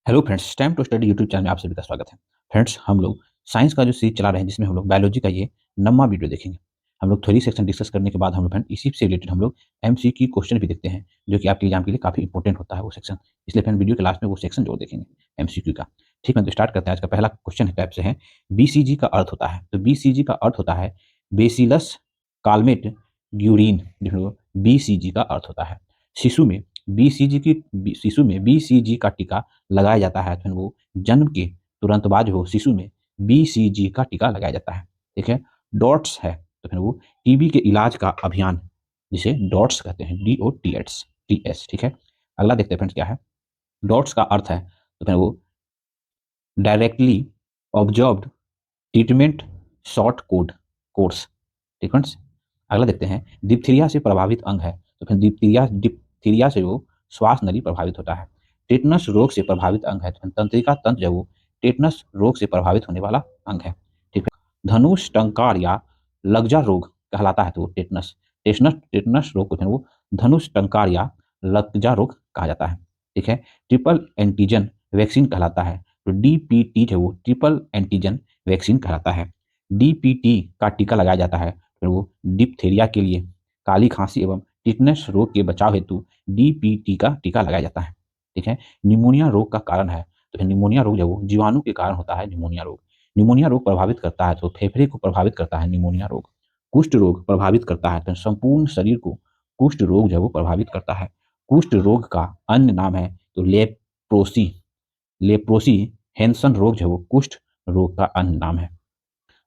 Hello friends, time to study YouTube channel में आप सभी का स्वागत है। फ्रेंड्स, हम लोग साइंस का जो सीरीज चला रहे हैं जिसमें हम लोग बायोलॉजी का ये 9वां वीडियो देखेंगे। हम लोग थ्योरी सेक्शन डिस्कस करने के बाद हम लोग फ्रेंड इसी से रिलेटेड हम लोग एमसीक्यू क्वेश्चन भी देखते हैं, जो कि आपके एग्जाम के लिए काफी इंपॉर्टेंट होता है वो सेक्शन। इसलिए फ्रेंड वीडियो के लास्ट में वो सेक्शन जरूर देखेंगे एमसीक्यू का। ठीक है, तो स्टार्ट करते हैं। आज का पहला क्वेश्चन टाइप से है, बीसीजी का अर्थ होता है। तो बीसीजी का अर्थ होता है बेसिलस कालमेट ग्यूरिन। बीसीजी का अर्थ होता है शिशु में शिशु में बीसीजी का टीका लगाया जाता है। तो वो जन्म के तुरंत बाद जो शिशु में बीसीजी का टीका लगाया जाता है। ठीक है, डॉट्स है तो फिर वो टीबी के इलाज का अभियान, जिसे डॉट्स कहते हैं, DOTS। ठीक है, अगला देखते हैं फ्रेंड्स क्या है। डॉट्स का अर्थ है तो फिर वो directly observed treatment short course. ठीक फ्रेंड्स, अगला देखते हैं। डिप्थीरिया से प्रभावित अंग है तो फिर डिप्थीरिया से वो श्वास नली प्रभावित होता है। टेटनस रोग से प्रभावित अंग है तो तंत्रिका तंत्र जो वो टेटनस रोग से प्रभावित होने वाला अंग है। ठीक है, धनुष टंकार या लज्जा रोग कहलाता है तो वो टेटनस टेटनस टेटनस रोग को फिर वो धनुष टंकार या लज्जा रोग कहा जाता है। ठीक है, ट्रिपल एंटीजन वैक्सीन कहलाता है तो DPT जो वो ट्रिपल एंटीजन वैक्सीन कहलाता है। DPT का टीका लगाया जाता है फिर वो डिप्थीरिया के लिए, काली खांसी एवं टिटनेस रोग के बचाव हेतु DPT का टीका लगाया जाता है। ठीक है, निमोनिया रोग का कारण है तो फिर निमोनिया रोग जो वो जीवाणु के कारण होता है। निमोनिया रोग प्रभावित करता है तो फेफड़े को प्रभावित करता है निमोनिया रोग। कुष्ठ रोग प्रभावित करता है तो संपूर्ण शरीर को कुष्ठ रोग जो वो प्रभावित करता है। कुष्ठ रोग का अन्य नाम है तो लेप्रोसी हेंसन रोग जो वो कुष्ठ रोग का अन्य नाम है।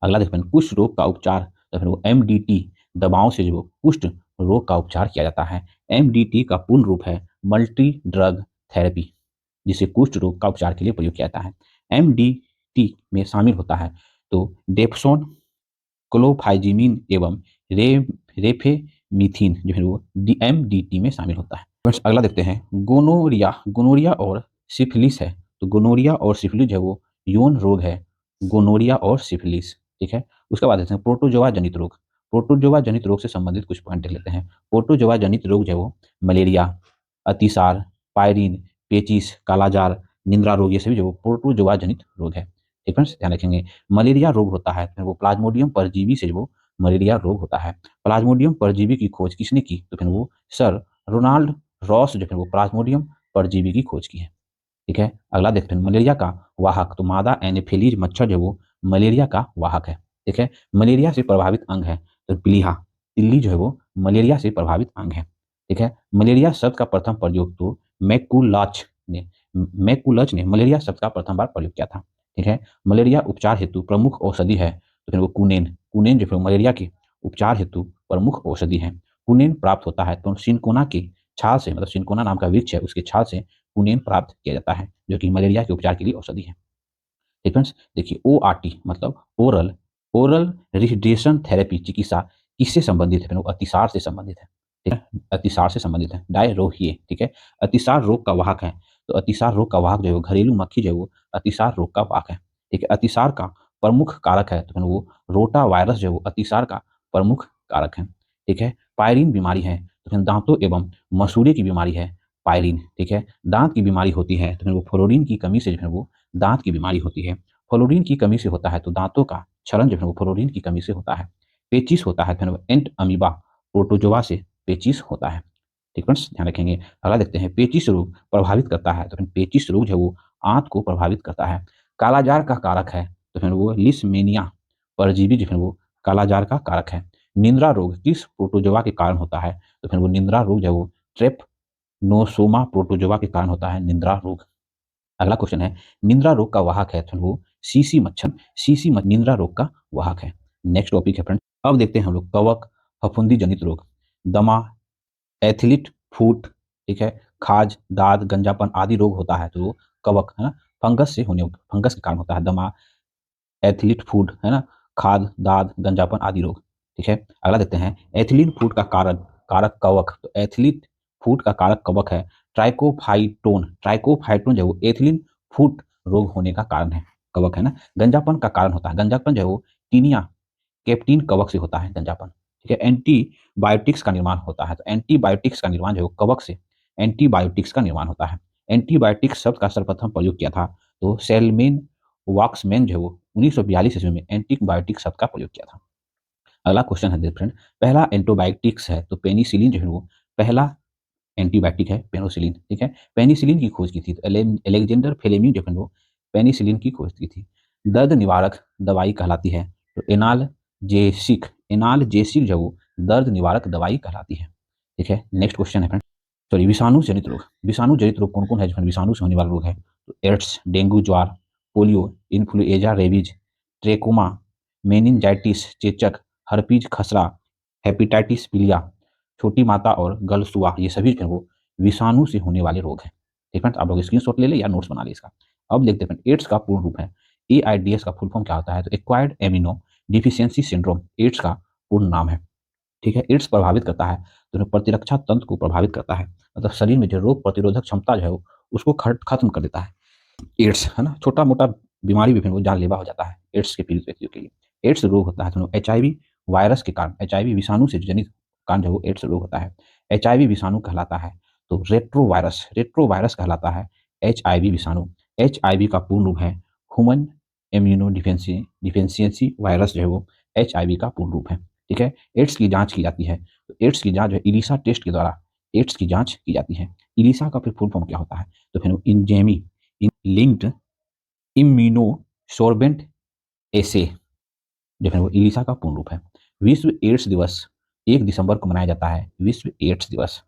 अगला देखते हैं, कुष्ठ रोग का उपचार तो फिर वो MDT दवाओं से जो कुष्ठ रोग का उपचार किया जाता है। MDT का पूर्ण रूप है मल्टी ड्रग थेरेपी, जिसे कुष्ठ रोग का उपचार के लिए प्रयोग किया जाता है। MDT में शामिल होता है तो डेप्सोन, क्लोफाइजिमिन एवं रे रेफेमिथिन जो है वो MDT में शामिल होता है। बस अगला देखते हैं, गोनोरिया और सिफिलिस है तो गोनोरिया और सिफिलिस जो है वो यौन रोग है, गोनोरिया और सिफिलिस। ठीक है, उसके बाद देखते हैं प्रोटोजोआ जनित रोग। प्रोटोजोआ जनित रोग से संबंधित कुछ पॉइंट लेते हैं। प्रोटोजोआ जनित रोग जो है वो मलेरिया, अतिसार, पायरिन, पेचिस, कालाजार, निंद्रा रोग, ये सभी जो प्रोटोजोआ जनित रोग है। ठीक है, ध्यान रखेंगे। मलेरिया रोग होता है फिर वो प्लाज्मोडियम परजीवी से वो मलेरिया रोग होता है। प्लाज्मोडियम परजीवी की खोज किसने की तो फिर वो सर रोनाल्ड रॉस जो है वो प्लाज्मोडियम परजीवी की खोज की है। ठीक है, अगला देखते हैं मलेरिया का वाहक तो मादा एनोफिलीज मच्छर जो वो मलेरिया का वाहक है। ठीक है, मलेरिया से प्रभावित अंग है तो बिल्ली तिल्ली जो है वो मलेरिया से प्रभावित अंग है। ठीक है, मलेरिया शब्द का प्रथम प्रयोग तो मैकुलच ने मलेरिया शब्द का प्रथम बार प्रयोग किया था। ठीक है, मलेरिया उपचार हेतु प्रमुख औषधि है तो फिर वो कुनेन कुनेन जो है मलेरिया के उपचार हेतु प्रमुख औषधि है। कुनेन प्राप्त होता है तो सिनकोना की छाल से, मतलब सिनकोना नाम का वृक्ष है उसकी छाल से कुनेन प्राप्त किया जाता है, जो कि मलेरिया के उपचार के लिए औषधि है। ठीक फ्रेंड्स, देखिए ORT मतलब ओरल ओरल रिहिड्रेशन थेरेपी चिकित्सा किससे संबंधित है? अतिसार से संबंधित है। ठीक है, अतिसार से संबंधित है, डायरोहिए। ठीक है, अतिसार रोग का वाहक है तो अतिसार रोग का वाहक जो है वो घरेलू मक्खी जो है वो अतिसार रोग का वाहक है। ठीक है, अतिसार का प्रमुख कारक है तो फिर वो रोटा वायरस जो है वो अतिसार का प्रमुख कारक है। ठीक है, पायरिन बीमारी है तो फिर दांतों एवं मसूड़े की बीमारी है पायरिन। ठीक है, दांत की बीमारी होती है तो फिर वो फ्लोरीन की कमी से जो है वो दांत की बीमारी होती है। फ्लोरीन की कमी से होता है तो दांतों का क्षरण जो है वो फ्लोरीन की कमी से होता है। पेचिस होता है तो एंट अमीबा प्रोटोजोआ से पेचिस होता है। ठीक फ्रेंड्स, ध्यान रखेंगे। अगला देखते हैं, पेचिस रोग प्रभावित करता है तो फिर पेचिस रोग जो है वो आंत को प्रभावित करता है। कालाजार का कारक है तो फिर वो लिस्मेनिया परजीवी जो है वो कालाजार का कारक है। निंद्रा रोग किस प्रोटोजोआ के कारण होता है तो फिर वो निंद्रा रोग जो है वो ट्रेपनोसोमा प्रोटोजोआ के कारण होता है निंद्रा रोग। अगला क्वेश्चन है, निंद्रा रोग का वाहक है तो वो सीसी मच्छर निंद्रा रोग का वाहक है। नेक्स्ट टॉपिक है फ्रेंड, अब देखते हैं हम लोग कवक फफूंदी जनित रोग। दमा, एथलीट फूट, ठीक है, खाज, दाद, गंजापन आदि रोग होता है तो वो कवक है ना, फंगस के कारण होता है। दमा, एथलीट फूड है ना, खाद, दाद, गंजापन आदि रोग। ठीक है, अगला देखते हैं, एथिलीन फूड का कारक कवक तो एथिलीन फूड का कारक कवक है ट्राइकोफाइटोन जो एथिलीन फूड रोग होने का कारण है, कवक है ना। गंजापन का कारण होता है, गंजापन जो टीनिया कैप्टीन कवक से होता है गंजापन। ठीक है, एंटीबायोटिक्स का निर्माण होता है तो एंटीबायोटिक्स का निर्माण जो कवक से एंटीबायोटिक्स का निर्माण होता है। एंटीबायोटिक शब्द का सर्वप्रथम प्रयोग किया था? तो सेलमेन वॉक्समैन जो है वो 1942 ईस्वी में एंटीबायोटिक शब्द का प्रयोग किया था। अगला क्वेश्चन है फ्रेंड, पहला एंटीबायोटिक्स है तो पेनिसिलिन जो है वो पहला एंटीबायोटिक है पेनिसिलिन, ठीक है। पेनिसिलिन की खोज की थी तो अलेक्जेंडर फ्लेमिंग जो है वो पेनिसिलिन की खोज की थी। दर्द निवारक दवाई कहलाती है तो एनाल्जेसिक जो वो दर्द निवारक दवाई कहलाती है, ठीक है। नेक्स्ट क्वेश्चन है फ्रेंड, सॉरी विषाणु जनित रोग। विषाणु जनित रोग कौन कौन है? विषाणु से होने वाला रोग है तो एड्स, डेंगू, ज्वार, polio, influenza, rabies, trachoma, meningitis, चेचक, हर्पीज, खसरा, हेपेटाइटिस पीलिया, छोटी माता और गलसुआ, ये सभी जो है वो विषाणु से होने वाले रोग हैं, ठीक है। आप लोग स्क्रीनशॉट ले ले या नोट्स बना ले इसका। अब देखते हैं एड्स का पूर्ण रूप है। एआईडीएस का फुल फॉर्म क्या होता है? तो acquired amino deficiency syndrome AIDS का पूर्ण नाम है, ठीक है। एड्स प्रभावित करता है तो प्रतिरक्षा तंत्र को प्रभावित करता है, मतलब शरीर में जो रोग प्रतिरोधक क्षमता जो है उसको खत्म कर देता है। एड्स है ना, छोटा मोटा बीमारी भी फिर वो जानलेवा हो जाता है एड्स के पीड़ित व्यक्तियों के लिए। एड्स रोग होता है तो एचआईवी वायरस के कारण, एचआईवी विषाणु से जनित कारण जो एड्स रोग होता है। एचआईवी विषाणु कहलाता है तो रेट्रोवायरस कहलाता है एचआईवी विषाणु। एचआईवी का पूर्ण रूप है ह्यूमन इम्यूनो डिफिशियंसी वायरस जो है वो एचआईवी का पूर्ण रूप है, ठीक है। एड्स की जांच की जाती है तो एड्स की जांच जो है इलिसा टेस्ट के द्वारा एड्स की जांच की जाती है। इलिसा का फिर फुल फॉर्म क्या होता है? तो फिर इंजेमी लिंक्ड इम्यूनोसोर्बेंट एसे जो है वो इलिसा का पूर्ण रूप है। विश्व एड्स दिवस 1 दिसंबर को मनाया जाता है, विश्व एड्स दिवस।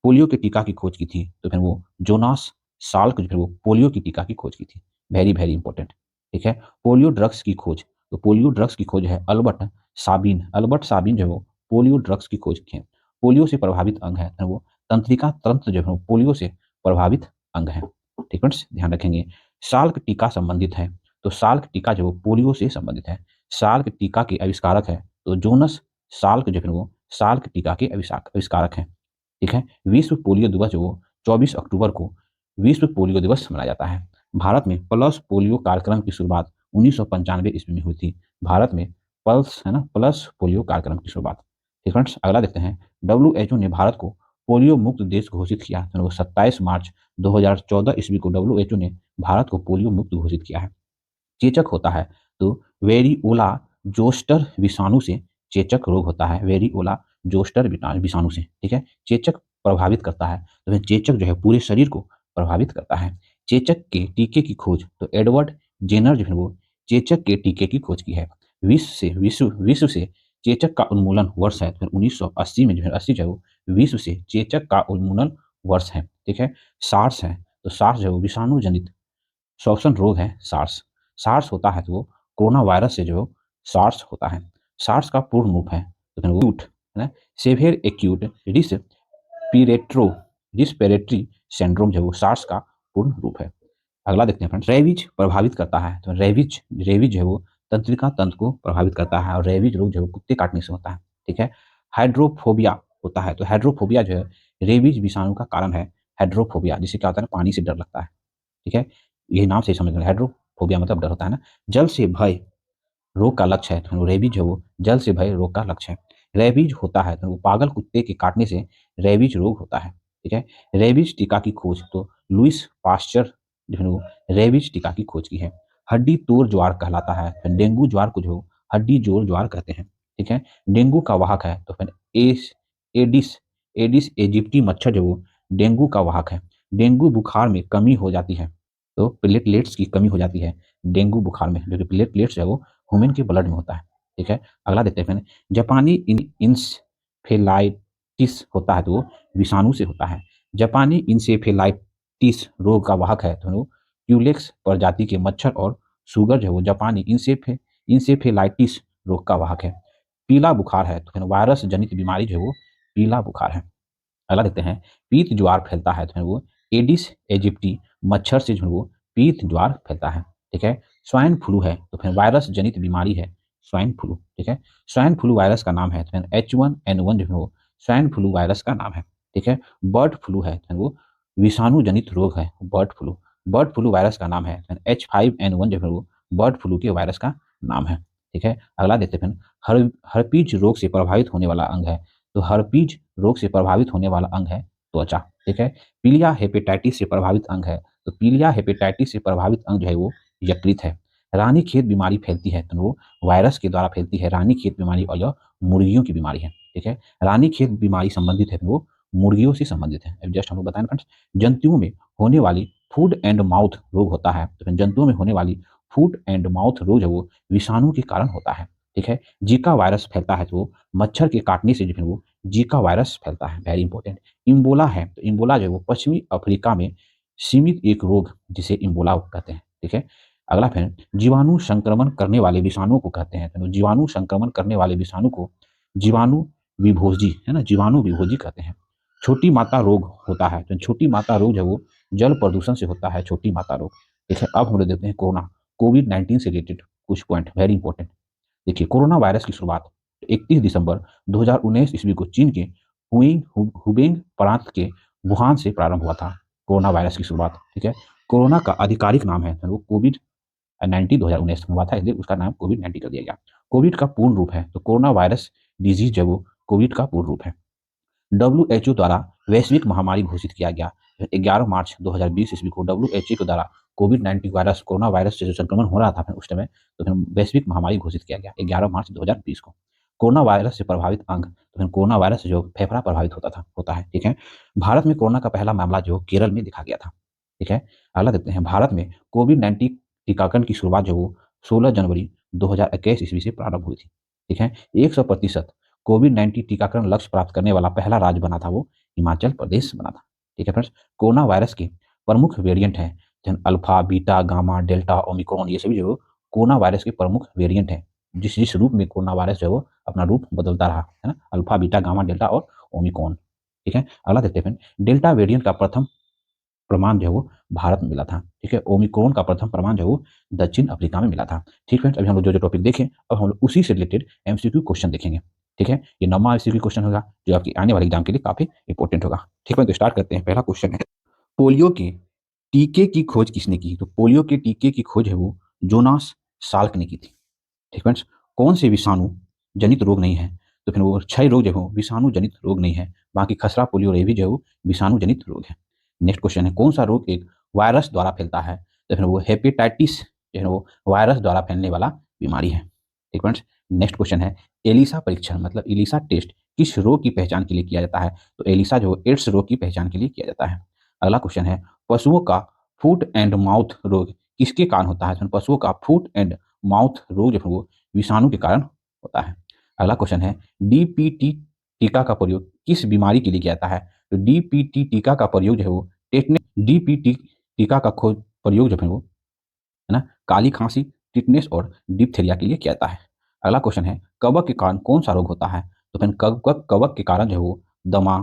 पोलियो के टीका की खोज की थी तो फिर वो जोनास साल्क जो है वो पोलियो की टीका की खोज की थी, वेरी वेरी इंपॉर्टेंट, ठीक है। पोलियो ड्रग्स की खोज, तो पोलियो ड्रग्स की खोज है अल्बर्ट साबिन जो है वो पोलियो ड्रग्स की खोज की है। पोलियो से प्रभावित अंग है तो वो तंत्रिका तंत्र जो है वो पोलियो से प्रभावित अंग है, ठीक है, ध्यान रखेंगे। साल्क टीका संबंधित है तो साल्क टीका जो पोलियो से संबंधित है। साल्क टीका के आविष्कारक है तो जोनस साल्क जो है वो साल्क टीका के आविष्कारक हैं, ठीक है। विश्व पोलियो दिवस जो 24 अक्टूबर को विश्व पोलियो दिवस मनाया जाता है। भारत में पल्स पोलियो कार्यक्रम की शुरुआत 1995 ईस्वी में हुई थी। भारत में पल्स है ना, पल्स पोलियो कार्यक्रम की शुरुआत, ठीक है। अगला देखते हैं, डब्ल्यूएचओ ने भारत को पोलियो मुक्त देश घोषित किया तो 27 मार्च 2014 ईस्वी को डब्ल्यूएचओ ने भारत को पोलियो मुक्त घोषित किया है। चेचक होता है तो वेरिओला जोस्टर विषाणु से चेचक रोग होता है, वेरिओला जोस्टर विषाणु से, ठीक है। चेचक प्रभावित करता है तो चेचक जो है पूरे शरीर को प्रभावित करता है। चेचक के टीके की खोज तो एडवर्ड जेनर जो है वो चेचक के टीके की खोज की है। विश्व से चेचक का उन्मूलन वर्ष है तो 1980 में जो है 80 जो है वो विश्व से चेचक का उन्मूलन वर्ष है, ठीक है। सार्स है तो सार्स जो है वो विषाणु जनित श्वसन रोग है सार्स। सार्स होता है तो वो कोरोना वायरस से जो सार्स होता है। सार्स का पूर्ण रूप है तो एक्यूट है ना, सेवियर एक्यूट रिस्पिरेटरी सिंड्रोम जो वो सार्स का पूर्ण रूप है। अगला देखते हैं फ्रेंड्स, रेबीज प्रभावित करता है तो रेबीज रेबीज जो है वो तंत्रिका तंत्र को प्रभावित करता है और रेबीज रोग जो है वो कुत्ते काटने से होता है, ठीक है। हाइड्रोफोबिया होता है तो हाइड्रोफोबिया जो है रेबीज विषाणु का कारण है। हाइड्रोफोबिया जिसे क्या होता है ना, पानी से डर लगता है, ठीक है। यही नाम से ही समझ लें, हाइड्रोफोबिया मतलब डर होता है ना। जल से भय रोग का लक्ष्य है तो रेबीज है वो जल से भय रोग का लक्ष्य है। रेबीज होता है तो वो पागल कुत्ते के काटने से रेबीज रोग होता है, ठीक है। रेबीज टीका की खोज तो लुइस पास्चर जो है वो रेबीज टीका की खोज की है। हड्डी तोड़ ज्वार कहलाता है तो डेंगू ज्वार को जो हड्डी जोड़ ज्वार कहते हैं, ठीक है। डेंगू का वाहक है तो फिर एडिस एडिस एजिप्टी मच्छर जो वो डेंगू का वाहक है। डेंगू बुखार में कमी हो जाती है तो प्लेटलेट्स की कमी हो जाती है डेंगू बुखार में, जो कि प्लेटलेट्स है वो ह्यूमन के ब्लड में होता है, ठीक है। अगला देखते हैं फ्रेंड, जापानी इंसेफेलाइटिस होता है तो वो विषाणु से होता है। जापानी इंसेफेलाइटिस रोग का वाहक है तो वो क्यूलेक्स प्रजाति के मच्छर और सुगर जो है वो जापानी इंसेफेलाइटिस रोग का वाहक है। पीला बुखार है तो फिर वायरस जनित बीमारी जो है वो पीला बुखार है। अगला देखते हैं, पीत ज्वार फैलता है तो वो एडिस एजिप्टी मच्छर से जो वो पीत ज्वार फैलता है, ठीक है। स्वाइन फ्लू है तो फिर वायरस जनित बीमारी है स्वाइन फ्लू, ठीक है। स्वाइन फ्लू वायरस का नाम है तो H1N1 जो है वो स्वाइन फ्लू वायरस का नाम है, ठीक है। बर्ड फ्लू है तो वो विषाणु जनित रोग है बर्ड फ्लू वायरस का नाम है H5N1 जो है वो बर्ड फ्लू के वायरस का नाम है, ठीक है। अगला देखते हैं, हर्पीज रोग से प्रभावित होने वाला अंग है तो हर्पीज रोग से प्रभावित होने वाला अंग है त्वचा, ठीक है। पीलिया हेपेटाइटिस से प्रभावित अंग है, तो पीलिया हेपेटाइटिस से प्रभावित अंग जो है वो यकृत है। रानीखेत बीमारी फैलती है तो वो वायरस के द्वारा फैलती है, रानीखेत बीमारी, और यह मुर्गियों की बीमारी है। ठीक है। रानीखेत बीमारी संबंधित है तो वो मुर्गियों से संबंधित है। अब जस्ट हम लोग बताएं फ्रेंड्स, जंतुओं में होने वाली फूड एंड माउथ रोग होता है, तो फिर जंतुओं में होने वाली फूड एंड माउथ रोग है वो विषाणु के कारण होता है। ठीक है। जीका वायरस फैलता है तो वो मच्छर के काटने से जो है वो जीका वायरस फैलता है, वेरी इंपॉर्टेंट। इम्बोला है तो इम्बोला जो है वो पश्चिमी अफ्रीका में सीमित एक रोग जिसे इम्बोला कहते हैं। ठीक है। अगला फिर जीवाणु संक्रमण करने वाले विषाणु को कहते हैं, तो जीवाणु संक्रमण करने वाले विषाणु को जीवाणु विभोजी, है ना, जीवाणु विभोजी कहते हैं। छोटी माता रोग होता है, तो छोटी माता रोग जो है वो जल प्रदूषण से होता है, छोटी माता रोग। ठीक है। अब हम लोग देखते हैं कोरोना, कोविड-19 से रिलेटेड कुछ पॉइंट, वेरी इंपॉर्टेंट। देखिए, कोरोना वायरस की शुरुआत 31 दिसंबर 2019 ईस्वी को चीन के हुबेंग प्रांत के वुहान से प्रारंभ हुआ था, कोरोना वायरस की शुरुआत। ठीक है। कोरोना का आधिकारिक नाम है तो वो कोविड 19 2019 में हुआ था, इसलिए उसका नाम कोविड 19 कर दिया गया। कोविड का पूर्ण रूप है तो कोरोना वायरस डिजीज जो वो कोविड का पूर्ण रूप है। डब्ल्यूएचओ द्वारा वैश्विक महामारी घोषित किया गया 11 मार्च 2020 ईस्वी को, डब्ल्यूएचओ के द्वारा कोविड-19 वायरस, कोरोना वायरस से जो संक्रमण हो रहा था फिर उस समय, तो फिर वैश्विक महामारी घोषित किया गया 11 मार्च 2020 को। कोरोना वायरस से प्रभावित अंग, तो फिर कोरोना वायरस से जो फेफड़ा प्रभावित होता है। ठीक है। भारत में कोरोना का पहला मामला जो केरल में देखा गया था। ठीक है। अगला देखते हैं, भारत में कोविड-19 टीकाकरण की शुरुआत जो वो 16 जनवरी 2021 ईस्वी से प्रारंभ हुई थी। ठीक है। 100% कोविड-19 टीकाकरण लक्ष्य प्राप्त करने वाला पहला राज्य बना था वो हिमाचल प्रदेश बना था। ठीक है फ्रेंड्स। कोरोना वायरस के प्रमुख वेरिएंट हैं, जैसे alpha, beta, gamma, delta, Omicron, ये सभी जो कोरोना वायरस के प्रमुख वेरिएंट हैं। जिस जिस रूप में कोरोना वायरस जो है वो अपना रूप बदलता रहा है ना, अल्फा, बीटा, गामा, डेल्टा और ओमिक्रॉन। ठीक है। अगला देखते हैं डेल्टा वेरिएंट का प्रथम प्रमाण जो है वो भारत में मिला था। ठीक है। ओमिक्रॉन का प्रथम प्रमाण जो है वो दक्षिण अफ्रीका में मिला था। ठीक फ्रेंड्स, अभी हम लोग जो जो टॉपिक देखें, अब हम लोग उसी से रिलेटेड एमसीक्यू क्वेश्चन देखेंगे। ठीक है। ये 9वां एमसीक्यू क्वेश्चन होगा जो आपकी आने वाले एग्जाम के लिए काफी इंपॉर्टेंट होगा। ठीक है, तो स्टार्ट करते हैं। पहला क्वेश्चन है, पोलियो के टीके की खोज किसने की? तो पोलियो के टीके की खोज है वो जोनास साल्क ने की थी। ठीक फ्रेंड्स। कौन से विषाणु जनित रोग नहीं है? तो फिर वो क्षय रोग जो है वो विषाणु जनित रोग नहीं है, बाकी खसरा, पोलियो, रेबीज जो है वो विषाणु जनित रोग है। नेक्स्ट क्वेश्चन है, कौन सा रोग एक वायरस द्वारा फैलता है? तो फिर वो हेपेटाइटिस जो है वो वायरस द्वारा फैलने वाला बीमारी है। ठीक फ्रेंड्स। नेक्स्ट क्वेश्चन है, एलिसा परीक्षण मतलब एलिसा टेस्ट किस रोग की पहचान के लिए किया जाता है? तो एलिसा जो एड्स रोग की पहचान के लिए किया जाता है। अगला क्वेश्चन है, पशुओं का फुट एंड माउथ रोग किसके कारण होता है? तो पशुओं का फुट एंड माउथ रोग जो है वो विषाणु के कारण होता है। अगला क्वेश्चन है, डीपीटी टीका का प्रयोग किस बीमारी के लिए किया जाता है? तो डीपीटी टीका का प्रयोग जो है वो टेटनेस, डीपीटी टीका का खोज प्रयोग जो है वो, है ना, काली खांसी, टिटनेस और डिप्थीरिया के लिए किया जाता है। अगला क्वेश्चन है, कवक के कारण कौन सा रोग होता है? तो फिर कवक कवक के कारण जो है वो दमा,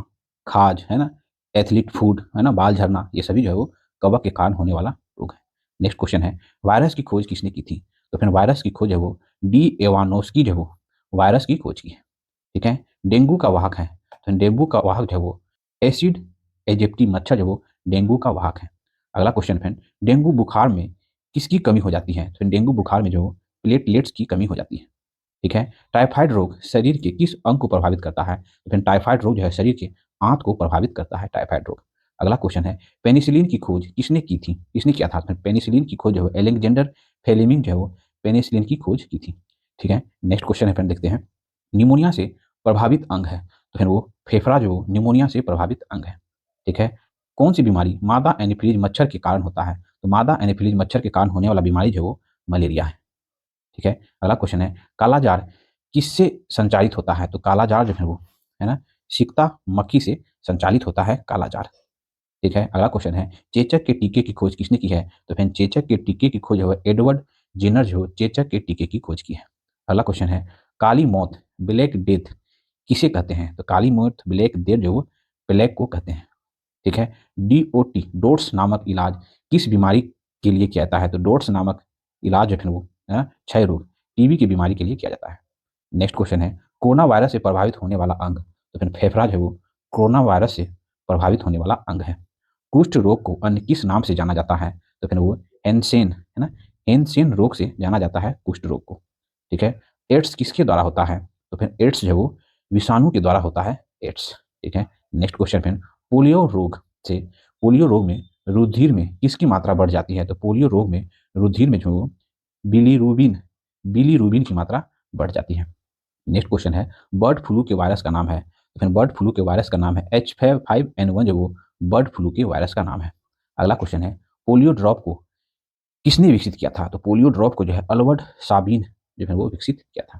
खाज, है ना, एथलीट फूड, है ना, बाल झरना, ये सभी जो है वो कवक के कारण होने वाला रोग है। नेक्स्ट क्वेश्चन है, वायरस की खोज किसने की थी? तो फिर वायरस की खोज है वो डी एवानोस्की जो है वो वायरस की खोज की है। ठीक है। डेंगू का वाहक है, तो डेंगू का वाहक जो है वो एसिड एजिप्टी मच्छर जो है वो डेंगू का वाहक है। अगला क्वेश्चन फ्रेंड, डेंगू बुखार में किसकी कमी हो जाती है? तो डेंगू बुखार में जो प्लेटलेट्स की कमी हो जाती है। ठीक है। टाइफाइड रोग शरीर के किस अंग को प्रभावित करता है? तो फिर टाइफाइड रोग जो है शरीर के आंत को प्रभावित करता है, टाइफाइड रोग। अगला क्वेश्चन है, पेनिसिलिन की खोज किसने की थी, किसने किया था? तो पेनिसिलिन की खोज जो है एलेक्जेंडर फ्लेमिंग जो है वो पेनिसिलिन की खोज की थी। ठीक है। नेक्स्ट क्वेश्चन है फ्रेंड, देखते हैं, निमोनिया से प्रभावित अंग है? तो फिर वो फेफड़ा जो निमोनिया से प्रभावित अंग है। ठीक है। कौन सी बीमारी मादा एनोफिलीज मच्छर के कारण होता है? तो मादा एनोफिलीज मच्छर के कारण होने वाला बीमारी जो है वो मलेरिया है। ठीक है। अगला क्वेश्चन है, कालाजार किससे संचालित होता है? तो कालाजार जो है वो, है ना, सिकता मक्खी से संचालित होता है कालाजार। ठीक है। अगला क्वेश्चन है, चेचक के टीके की खोज किसने की है? तो फिर चेचक के टीके की खोज है एडवर्ड जेनर जो चेचक के टीके की खोज की है। अगला क्वेश्चन है, काली मौत ब्लैक डेथ किसे कहते हैं? तो काली मौत ब्लैक डेथ जो प्लेग को कहते हैं। ठीक है। डीओटी डोट्स नामक इलाज किस बीमारी के लिए किया जाता है? तो डोट्स नामक इलाज जो है वो, क्षय रोग, टीबी की बीमारी के लिए किया जाता है। नेक्स्ट क्वेश्चन है, कोरोना वायरस से प्रभावित होने वाला अंग? तो फिर फेफड़ा जो है वो कोरोना वायरस से प्रभावित होने वाला अंग है। कुष्ठ रोग को अन्य किस नाम से जाना जाता है? तो फिर वो एनसेन, है ना, एनसेन रोग से जाना जाता है कुष्ठ रोग को। ठीक है। एड्स किसके द्वारा होता है? तो फिर एड्स जो है वो विषाणु के द्वारा होता है, एड्स। ठीक है। नेक्स्ट क्वेश्चन फिर, पोलियो रोग से पोलियो रोग में रुधिर में किसकी मात्रा बढ़ जाती है? तो पोलियो रोग में रुधिर में जो बिलीरुबिन बिलीरुबिन की मात्रा बढ़ जाती है। नेक्स्ट क्वेश्चन है, बर्ड फ्लू के वायरस का नाम है। तो फिर बर्ड फ्लू के वायरस का नाम है H5N1, जो वो बर्ड फ्लू के वायरस का नाम है। अगला क्वेश्चन है, पोलियो ड्रॉप को किसने विकसित किया था? तो पोलियो ड्रॉप को जो है अल्बर्ट साबिन जो है वो विकसित किया था।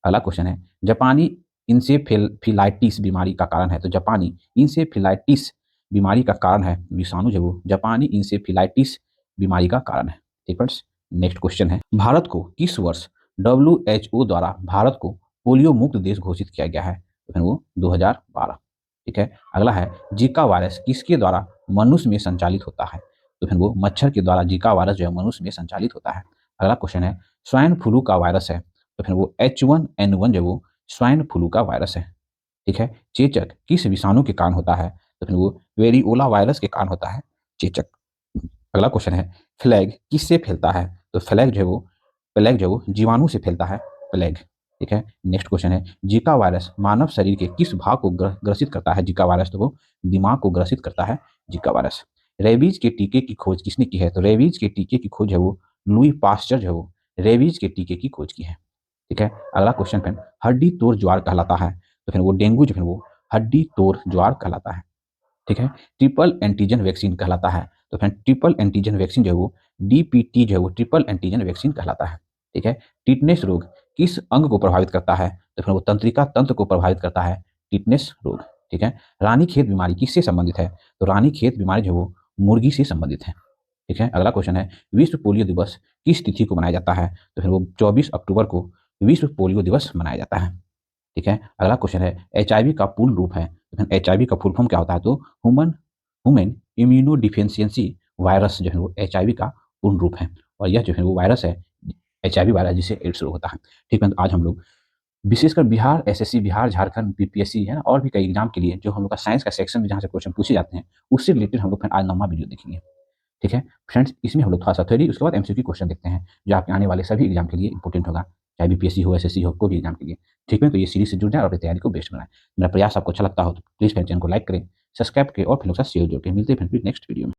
अगला क्वेश्चन है, जापानी इंसेफेलाइटिस बीमारी का कारण है। तो जापानी इंसेफेलाइटिस बीमारी का कारण है विषाणु, जो वो जापानी इंसेफेलाइटिस बीमारी का कारण है। ठीक फ्रेंड्स, नेक्स्ट क्वेश्चन है, भारत को किस वर्ष WHO द्वारा भारत को पोलियो मुक्त देश घोषित किया गया है? तो फिर वो 2012। ठीक है। अगला है, जीका वायरस किसके द्वारा मनुष्य में संचालित होता है? तो फिर वो मच्छर के द्वारा जीका वायरस जो है मनुष्य में संचालित होता है। अगला क्वेश्चन है, स्वाइन फ्लू का वायरस है। तो फिर वो H1N1 जो वो स्वाइन फ्लू का वायरस है। ठीक है। चेचक किस विषाणु के कारण होता है? तो फिर वो वेरिओला वायरस के कारण होता है चेचक। अगला क्वेश्चन है, फ्लैग किससे फैलता है? तो फ्लैग जो जीवाणु से फैलता है, प्लेग। ठीक है। नेक्स्ट क्वेश्चन है, जीका वायरस मानव शरीर के किस भाग को ग्रसित करता है? जीका वायरस तो वो दिमाग को ग्रसित करता है जीका वायरस। रेबीज के टीके की खोज किसने की है? तो रेबीज के टीके की खोज है वो लुई पास्चर जो है वो रेबीज के टीके की खोज की है। ठीक है। अगला क्वेश्चन फिर, हड्डी तोड़ ज्वार कहलाता है। तो फिर वो डेंगू जो है वो हड्डी तोड़ ज्वार कहलाता है। ठीक है। ट्रिपल एंटीजन वैक्सीन कहलाता है। तो फिर ट्रिपल एंटीजन वैक्सीन जो है वो DPT जो है वो ट्रिपल एंटीजन वैक्सीन कहलाता है। ठीक है। टिटनेस रोग किस अंग को प्रभावित करता है? तो फिर वो तंत्रिका तंत्र को प्रभावित करता है टिटनेस रोग। ठीक है। रानीखेत बीमारी किससे संबंधित है? तो रानीखेत बीमारी जो है वो मुर्गी से संबंधित है। ठीक है। अगला क्वेश्चन है, विश्व पोलियो दिवस किस तिथि को मनाया जाता है? तो फिर वो 24 अक्टूबर को विश्व पोलियो दिवस मनाया जाता है। ठीक है। अगला क्वेश्चन है, HIV का पूर्ण रूप है। तो HIV का फुल फॉर्म क्या होता है? तो ह्यूमन इम्यूनो डिफिशियंसी वायरस जो है वो HIV का पूर्ण रूप है, और यह जो है वो वायरस है HIV वायरस, जिसे एड्स रोग होता है। ठीक है। तो आज हम लोग विशेषकर बिहार SSC, बिहार झारखंड BPSC है ना, और भी कई एग्जाम के लिए जो हम लोग का साइंस का सेक्शन में जहाँ से क्वेश्चन पूछे जाते हैं, उससे रिलेटेड हम लोग फिर आज नवा वीडियो देखेंगे। ठीक है फ्रेंड्स, इसमें हम लोग थोड़ा सा थ्योरी, उसके बाद MCQ क्वेश्चन देखते हैं जो आपके आने वाले सभी एग्जाम के लिए इंपॉर्टेंट होगा, चाहे BPSC हो, SSC हो, कोई भी एग्जाम के लिए। ठीक है। तो ये सीरीज से जुड़ जाए और अपनी तैयारी को बेस्ट बनाएं। मेरा प्रयास आपको अच्छा लगता हो तो प्लीज़ मेरे चैनल को लाइक करें, सब्सक्राइब करें और फिर लोग साथ शेयर जोड़ के मिलते हैं फिर नेक्स्ट वीडियो में।